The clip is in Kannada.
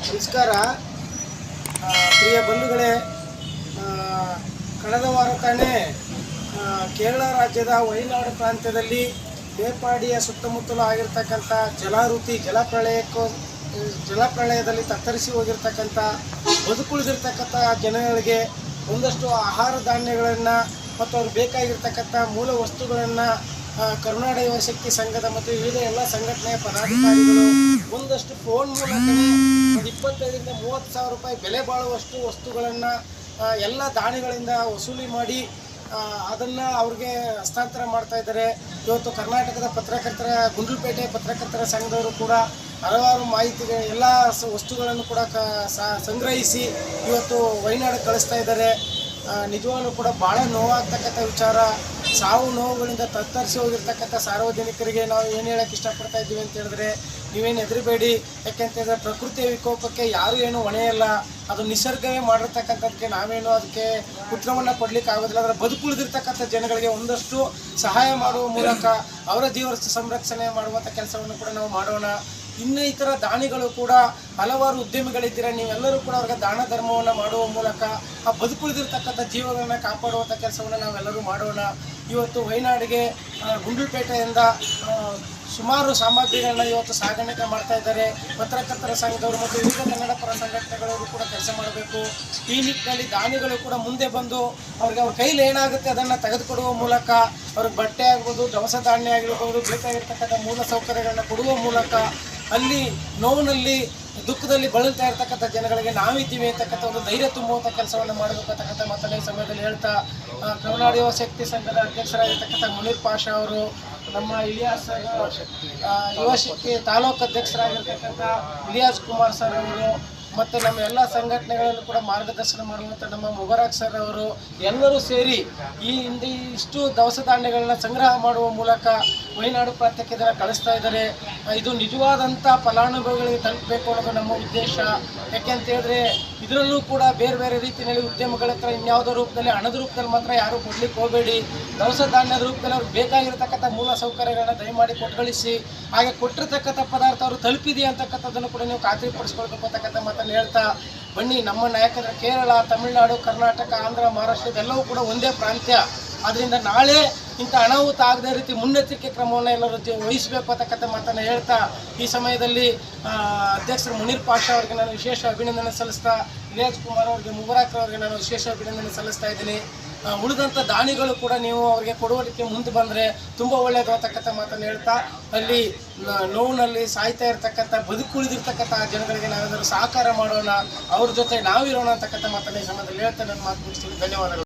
ನಮಸ್ಕಾರ ಪ್ರಿಯ ಬಂಧುಗಳೇ, ಕಳೆದ ವಾರ ತಾನೇ ಕೇರಳ ರಾಜ್ಯದ ವಯನಾಡು ಪ್ರಾಂತ್ಯದಲ್ಲಿ ಬೇಪಾಡಿಯ ಸುತ್ತಮುತ್ತಲೂ ಆಗಿರ್ತಕ್ಕಂಥ ಜಲಾವೃತಿ ಜಲಪ್ರಳಯದಲ್ಲಿ ತತ್ತರಿಸಿ ಹೋಗಿರ್ತಕ್ಕಂಥ ಬದುಕುಳಿದಿರ್ತಕ್ಕಂಥ ಜನಗಳಿಗೆ ಒಂದಷ್ಟು ಆಹಾರ ಧಾನ್ಯಗಳನ್ನು ಮತ್ತು ಅವ್ರಿಗೆ ಬೇಕಾಗಿರ್ತಕ್ಕಂಥ ಮೂಲ ವಸ್ತುಗಳನ್ನು ಕರುನಾಡ ಯುವಶಕ್ತಿ ಸಂಘದ ಮತ್ತು ವಿವಿಧ ಎಲ್ಲ ಸಂಘಟನೆಯ ಪದಾಧಿಕಾರಿಗಳು ಒಂದಷ್ಟು ಫೋನ್ ಮೂಲಕನೇ ಒಂದು 25,000 ರಿಂದ 30,000 ರೂಪಾಯಿ ಬೆಲೆ ಬಾಳುವಷ್ಟು ವಸ್ತುಗಳನ್ನು ಎಲ್ಲ ದಾನಿಗಳಿಂದ ವಸೂಲಿ ಮಾಡಿ ಅದನ್ನು ಅವ್ರಿಗೆ ಹಸ್ತಾಂತರ ಮಾಡ್ತಾ ಇದ್ದಾರೆ. ಇವತ್ತು ಕರ್ನಾಟಕದ ಪತ್ರಕರ್ತರ ಗುಂಡ್ಲುಪೇಟೆ ಪತ್ರಕರ್ತರ ಸಂಘದವರು ಕೂಡ ಹಲವಾರು ಮಾಹಿತಿಗೆ ಎಲ್ಲ ವಸ್ತುಗಳನ್ನು ಕೂಡ ಸಂಗ್ರಹಿಸಿ ಇವತ್ತು ವಯನಾಡಿಗೆ ಕಳಿಸ್ತಾ ಇದ್ದಾರೆ. ನಿಜವಾಗ್ಲೂ ಕೂಡ ಭಾಳ ನೋವಾಗ್ತಕ್ಕಂಥ ವಿಚಾರ. ಸಾವು ನೋವುಗಳಿಂದ ತತ್ತರಿಸಿ ಹೋಗಿರ್ತಕ್ಕಂಥ ಸಾರ್ವಜನಿಕರಿಗೆ ನಾವು ಏನು ಹೇಳೋಕ್ಕೆ ಇಷ್ಟಪಡ್ತಾ ಇದ್ದೀವಿ ಅಂತ ಹೇಳಿದ್ರೆ, ನೀವೇನು ಹೆದರಬೇಡಿ. ಯಾಕೆಂತಂದರೆ ಪ್ರಕೃತಿಯ ವಿಕೋಪಕ್ಕೆ ಯಾರೂ ಏನು ಹೊಣೆಯಲ್ಲ. ಅದು ನಿಸರ್ಗವೇ ಮಾಡಿರ್ತಕ್ಕಂಥದ್ದಕ್ಕೆ ನಾವೇನು ಅದಕ್ಕೆ ಉತ್ತರವನ್ನು ಕೊಡಲಿಕ್ಕೆ ಆಗೋದಿಲ್ಲ. ಅದರ ಬದುಕುಳಿದಿರ್ತಕ್ಕಂಥ ಜನಗಳಿಗೆ ಒಂದಷ್ಟು ಸಹಾಯ ಮಾಡುವ ಮೂಲಕ ಅವರ ಜೀವ ಸಂರಕ್ಷಣೆ ಮಾಡುವಂಥ ಕೆಲಸವನ್ನು ಕೂಡ ನಾವು ಮಾಡೋಣ. ಇನ್ನು ಇತರ ದಾನಿಗಳು ಕೂಡ ಹಲವಾರು ಉದ್ಯಮಿಗಳಿದ್ದೀರ, ನೀವೆಲ್ಲರೂ ಕೂಡ ಅವ್ರಿಗೆ ದಾನ ಧರ್ಮವನ್ನು ಮಾಡುವ ಮೂಲಕ ಆ ಬದುಕುಳಿದಿರ್ತಕ್ಕಂಥ ಜೀವಗಳನ್ನು ಕಾಪಾಡುವಂಥ ಕೆಲಸವನ್ನು ನಾವೆಲ್ಲರೂ ಮಾಡೋಣ. ಇವತ್ತು ವಯನಾಡಿಗೆ ಗುಂಡ್ಲುಪೇಟೆಯಿಂದ ಸುಮಾರು ಸಾಮಗ್ರಿಗಳನ್ನ ಇವತ್ತು ಸಾಗಾಣಿಕೆ ಮಾಡ್ತಾ ಇದ್ದಾರೆ. ಪತ್ರಕರ್ತರ ಸಂಘದವರು ಮತ್ತು ವಿವಿಧ ಕನ್ನಡ ಪರ ಸಂಘಟನೆಗಳವರು ಕೂಡ ಕೆಲಸ ಮಾಡಬೇಕು. ಈ ನಿಟ್ಟಿನಲ್ಲಿ ದಾನಿಗಳು ಕೂಡ ಮುಂದೆ ಬಂದು ಅವ್ರಿಗೆ ಅವ್ರ ಕೈಲಿ ಏನಾಗುತ್ತೆ ಅದನ್ನು ತೆಗೆದುಕೊಡುವ ಮೂಲಕ ಅವ್ರಿಗೆ ಬಟ್ಟೆ ಆಗ್ಬೋದು, ದವಸ ಧಾನ್ಯ ಆಗಿರ್ಬೋದು, ಬೇಕಾಗಿರ್ತಕ್ಕಂಥ ಮೂಲ ಸೌಕರ್ಯಗಳನ್ನ ಕೊಡುವ ಮೂಲಕ ಅಲ್ಲಿ ನೋವಿನಲ್ಲಿ ದುಃಖದಲ್ಲಿ ಬಳಲ್ತಾ ಇರ್ತಕ್ಕಂಥ ಜನಗಳಿಗೆ ನಾವಿದ್ದೀವಿ ಅಂತಕ್ಕಂಥ ಒಂದು ಧೈರ್ಯ ತುಂಬುವಂಥ ಕೆಲಸವನ್ನು ಮಾಡಬೇಕು ಅಂತಕ್ಕಂಥ ಮಾತನ್ನ ಈ ಸಮಯದಲ್ಲಿ ಹೇಳ್ತಾ, ಕರುನಾಡ ಯುವ ಶಕ್ತಿ ಸಂಘದ ಅಧ್ಯಕ್ಷರಾಗಿರ್ತಕ್ಕಂಥ ಮುನೀರ್ ಪಾಷಾ ಅವರು, ನಮ್ಮ ಇಲಿಯಾಸ್ ಯುವಶಕ್ತಿ ತಾಲೂಕು ಅಧ್ಯಕ್ಷರಾಗಿರ್ತಕ್ಕಂಥ ಇಲಿಯಾಸ್ ಕುಮಾರ್ ಸರ್ ಅವರು, ಮತ್ತು ನಮ್ಮ ಎಲ್ಲ ಸಂಘಟನೆಗಳನ್ನು ಕೂಡ ಮಾರ್ಗದರ್ಶನ ಮಾಡುವಂಥ ನಮ್ಮ ಮುಬಾರಕ್ ಸರ್ ಅವರು ಎಲ್ಲರೂ ಸೇರಿ ಈ ಹಿಂದೆ ಇಷ್ಟು ದವಸ ಧಾನ್ಯಗಳನ್ನ ಸಂಗ್ರಹ ಮಾಡುವ ಮೂಲಕ ವಯನಾಡು ಪ್ರಾಂತ್ಯಕ್ಕೆ ಇದನ್ನು ಕಳಿಸ್ತಾ ಇದ್ದಾರೆ. ಇದು ನಿಜವಾದಂಥ ಫಲಾನುಭವಿಗಳಿಗೆ ತಲುಪಬೇಕು ಅನ್ನೋದು ನಮ್ಮ ಉದ್ದೇಶ. ಯಾಕೆಂತ ಹೇಳಿದ್ರೆ ಇದರಲ್ಲೂ ಕೂಡ ಬೇರೆ ಬೇರೆ ರೀತಿಯಲ್ಲಿ ಉದ್ಯಮಗಳ ಹತ್ರ ಇನ್ಯಾವುದೋ ರೂಪದಲ್ಲಿ ಹಣದ ರೂಪದಲ್ಲಿ ಮಾತ್ರ ಯಾರು ಕೊಡ್ಲಿಕ್ಕೆ ಹೋಗಬೇಡಿ. ದವಸ ಧಾನ್ಯದ ರೂಪದಲ್ಲಿ ಅವ್ರಿಗೆ ಬೇಕಾಗಿರ್ತಕ್ಕಂಥ ಮೂಲ ಸೌಕರ್ಯಗಳನ್ನ ದಯಮಾಡಿ ಕೊಟ್ಗಳಿಸಿ. ಹಾಗೆ ಕೊಟ್ಟಿರ್ತಕ್ಕಂಥ ಪದಾರ್ಥ ಅವರು ತಲುಪಿದೆಯಾ ಅಂತಕ್ಕಂಥದ್ದನ್ನು ಕೂಡ ನೀವು ಖಾತ್ರಿಪಡಿಸ್ಕೊಳ್ಬೇಕು ಅಂತಕ್ಕಂಥ ಮಾತನ್ನು ಹೇಳ್ತಾ, ಬನ್ನಿ ನಮ್ಮ ನಾಯಕರ ಕೇರಳ, ತಮಿಳುನಾಡು, ಕರ್ನಾಟಕ, ಆಂಧ್ರ, ಮಹಾರಾಷ್ಟ್ರ ಇದೆಲ್ಲವೂ ಕೂಡ ಒಂದೇ ಪ್ರಾಂತ್ಯ. ಆದ್ದರಿಂದ ನಾಳೆ ಇಂಥ ಅನಾಹುತ ಆಗದ ರೀತಿ ಮುನ್ನೆಚ್ಚರಿಕೆ ಕ್ರಮವನ್ನು ಎಲ್ಲರೂ ವಹಿಸಬೇಕು ಅಂತಕ್ಕಂಥ ಮಾತನ್ನು ಹೇಳ್ತಾ, ಈ ಸಮಯದಲ್ಲಿ ಅಧ್ಯಕ್ಷರು ಮುನೀರ್ ಪಾಷಾ ಅವರಿಗೆ ನಾನು ವಿಶೇಷ ಅಭಿನಂದನೆ ಸಲ್ಲಿಸ್ತಾ, ಇಲಿಯಾಸ್ ಕುಮಾರ್ ಅವರಿಗೆ, ಮುಬಾರಕ್ ಅವರಿಗೆ ನಾನು ವಿಶೇಷ ಅಭಿನಂದನೆ ಸಲ್ಲಿಸ್ತಾ ಇದ್ದೀನಿ. ಉಳಿದಂಥ ದಾನಿಗಳು ಕೂಡ ನೀವು ಅವರಿಗೆ ಕೊಡುವಲಿಕ್ಕೆ ಮುಂದೆ ಬಂದರೆ ತುಂಬ ಒಳ್ಳೆಯದು ಅಂತಕ್ಕಂಥ ಮಾತನ್ನು ಹೇಳ್ತಾ, ಅಲ್ಲಿ ನೋವಿನಲ್ಲಿ ಸಾಯ್ತಾ ಇರ್ತಕ್ಕಂಥ ಬದುಕುಳಿದಿರ್ತಕ್ಕಂಥ ಜನಗಳಿಗೆ ನಾವೆಲ್ಲರೂ ಸಹಕಾರ ಮಾಡೋಣ, ಅವ್ರ ಜೊತೆ ನಾವಿರೋಣ ಅಂತಕ್ಕಂಥ ಮಾತನ್ನು ಈ ಸಮಯದಲ್ಲಿ ಹೇಳ್ತಾ ನನ್ನ ಮಾತು ಮುಗಿಸ್ತೀನಿ. ಧನ್ಯವಾದಗಳು.